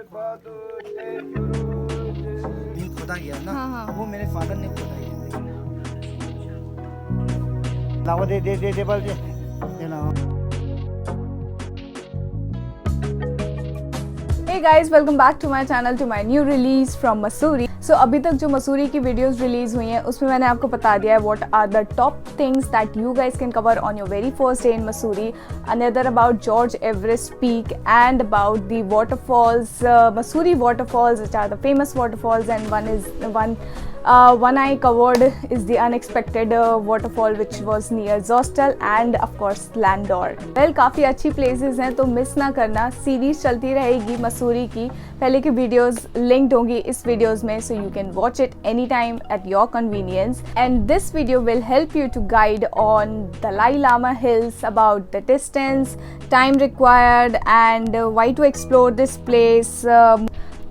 खोदा गया ना। हाँ, हाँ। वो मेरे फादर ने खोदा गया। लाओ दे दे दे दे बोल दे लाओ। Hey guys, welcome back to my channel, to my new release from Mussoorie. So अभी तक जो मसूरी की वीडियोस रिलीज हुई हैं उसमें मैंने आपको बता दिया है what are the top things that you guys can cover on your very first day in Mussoorie. Another about George Everest Peak and about the waterfalls, Mussoorie waterfalls, which are the famous waterfalls, and one I covered is the unexpected waterfall which was near Zostel and of course Landor. Well, काफ़ी अच्छी places हैं तो miss ना करना, series चलती रहेगी मसूरी की, पहले की वीडियोस लिंक्ड होंगी इस वीडियोस में, so you can watch it anytime at your convenience. And this video will help you to guide on Dalai Lama Hills, about the distance, time required, and why to explore this place.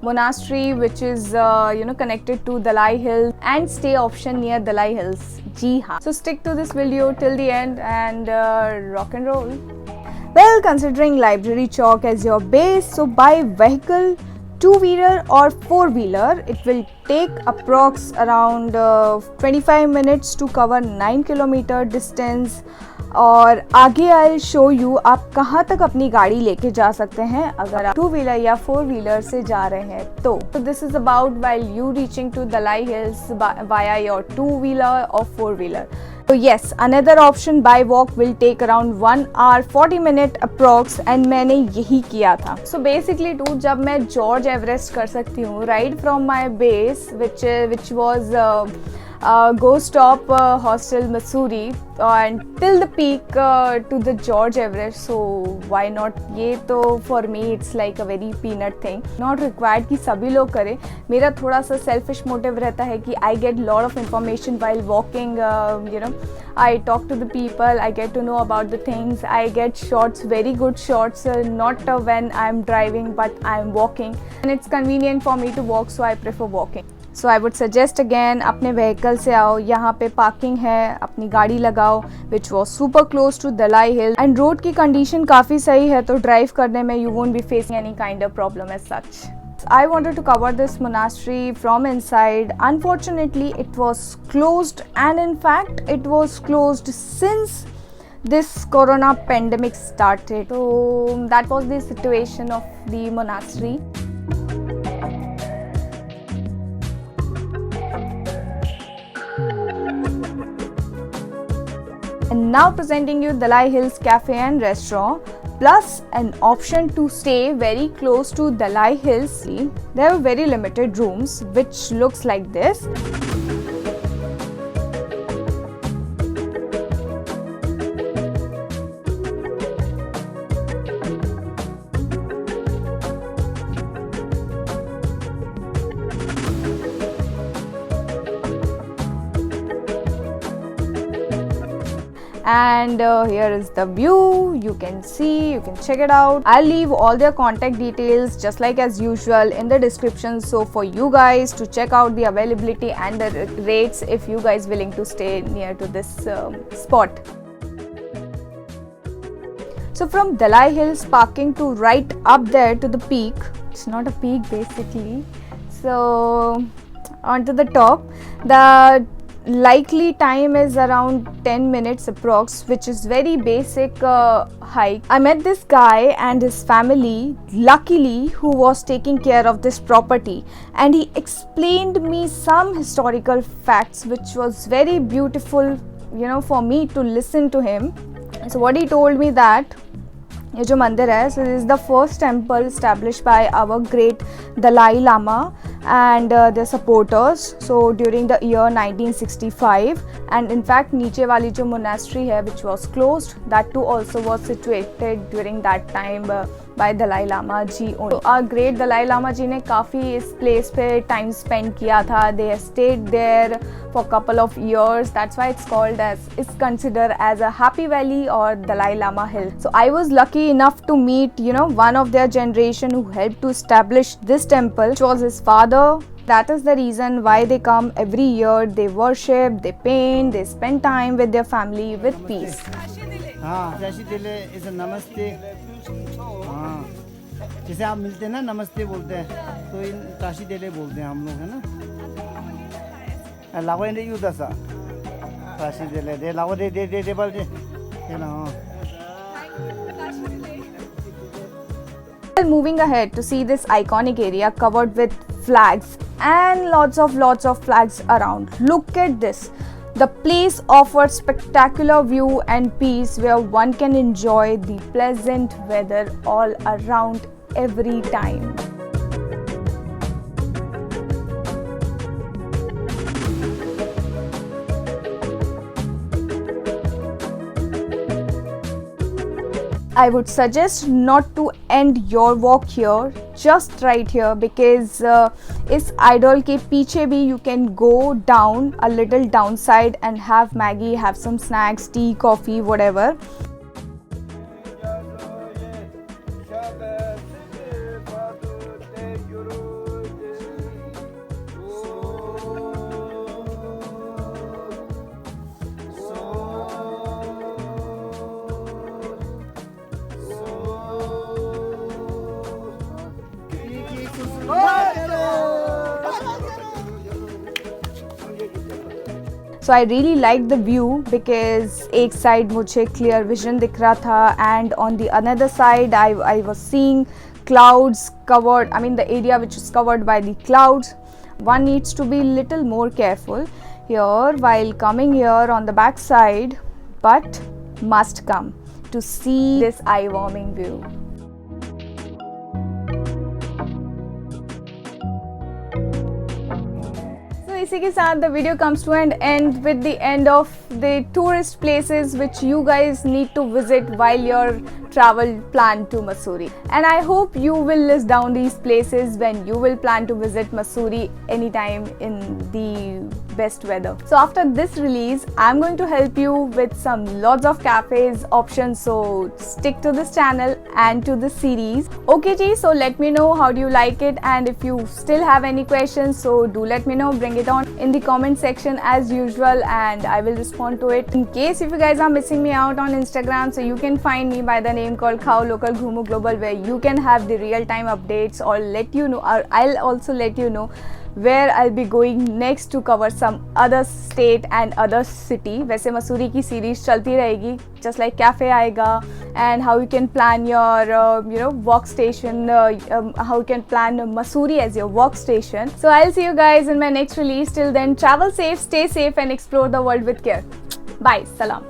Monastery which is connected to Dalai Hills, and stay option near Dalai Hills. जी हाँ. So stick to this video till the end and rock and roll. Well, considering Library Chalk as your base, so by vehicle, two-wheeler or four-wheeler, it will take approx around 25 minutes to cover 9 kilometer distance. और आगे I show you आप कहाँ तक अपनी गाड़ी लेके जा सकते हैं अगर आप टू व्हीलर या फोर व्हीलर से जा रहे हैं तो this is about while you reaching to Dalai hills via your two wheeler और four wheeler. So yes, another option by walk will take around 1 hour 40 minute approx, and मैंने यही किया था. So basically dude, जब मैं जॉर्ज एवरेस्ट कर सकती हूँ right from my base which was go stop hostel Mussoorie and till the peak to the George Everest, so why not. ये तो for me it's like a very peanut thing, not required कि सभी लोग करें. मेरा थोड़ा सा selfish motive रहता है कि I get lot of information while walking, I talk to the people, I get to know about the things, I get shots, very good shots, not when I'm driving but I'm walking, and it's convenient for me to walk, so I prefer walking. So I would suggest again अपने vehicle से आओ, यहाँ पे parking है, अपनी गाड़ी लगाओ, which was super close to Dalai Hill, and road की कंडीशन काफ़ी सही है तो ड्राइव करने में you won't be facing any kind of problem as such. I wanted to cover this monastery from inside. Unfortunately, it was closed, and in fact, it was closed since this corona pandemic started. So that was the situation of the monastery. And now presenting you Dalai Hills Cafe and Restaurant, plus an option to stay very close to Dalai Hills. There are very limited rooms which looks like this. And here is the view, you can see, you can check it out. I'll leave all their contact details just like as usual in the description, so for you guys to check out the availability and the rates if you guys willing to stay near to this spot. So from Dalai Hills parking to right up there to the peak, it's not a peak basically, so onto the top, the likely time is around 10 minutes approx, which is very basic hike. I met this guy and his family, luckily, who was taking care of this property, and he explained me some historical facts which was very beautiful, for me to listen to him. So what he told me that ये जो मंदिर है, so this is the first temple established by our great Dalai Lama and their supporters, so during the year 1965, and in fact नीचे वाली जो monastery है which was closed, that too also was situated during that time by Dalai Lama ji only. So our great Dalai Lama जी ने काफ़ी इस place पे time spend किया था. They stayed there for a couple of years. That's why it's considered as a Happy Valley or Dalai Lama Hill. So I was lucky enough to meet, one of their generation who helped to establish this temple, which was his father. That is the reason why they come every year. They worship, they paint, they spend time with their family with peace. हाँ, जैसी दिले is a namaste. हाँ. जैसे आप मिलते हैं ना, नमस्ते बोलते हैं, तो इन काशी देले बोलते हैं हम लोग, है ना। लावा दे यू दसा काशी देले दे लावा दे बल दे ना। Well, moving ahead to see this iconic area covered with flags and lots of flags around. Look at this. The place offers spectacular view and peace where one can enjoy the pleasant weather all around every time. I would suggest not to end your walk here, just right here, because इस idol के पीछे भी you can go down a little downside and have Maggie, have some snacks, tea, coffee, whatever. So I really liked the view because एक side मुझे clear vision दिख रहा था and on the another side I was seeing clouds covered, I mean the area which is covered by the clouds. One needs to be little more careful here while coming here on the back side, but must come to see this eye-warming view. इसी के साथ the video comes to an end with the end of the tourist places which you guys need to visit while your travel plan to Mussoorie. And I hope you will list down these places when you will plan to visit Mussoorie anytime in the best weather. So after this release, I'm going to help you with some lots of cafes options. So stick to this channel and to this series. Okay, G. So let me know how do you like it, and if you still have any questions, so do let me know. Bring it on in the comment section as usual, and I will respond to it. In case if you guys are missing me out on Instagram, so you can find me by the name called Khao Local Ghumu Global, where you can have the real-time updates, or let you know, or I'll also let you know where I'll be going next to cover some other state and other city. वैसे मसूरी की series चलती रहेगी, just like cafe आएगा, and how you can plan your workstation, how you can plan Mussoorie as your workstation. So I'll see you guys in my next release. Till then, travel safe, stay safe, and explore the world with care. Bye, salam.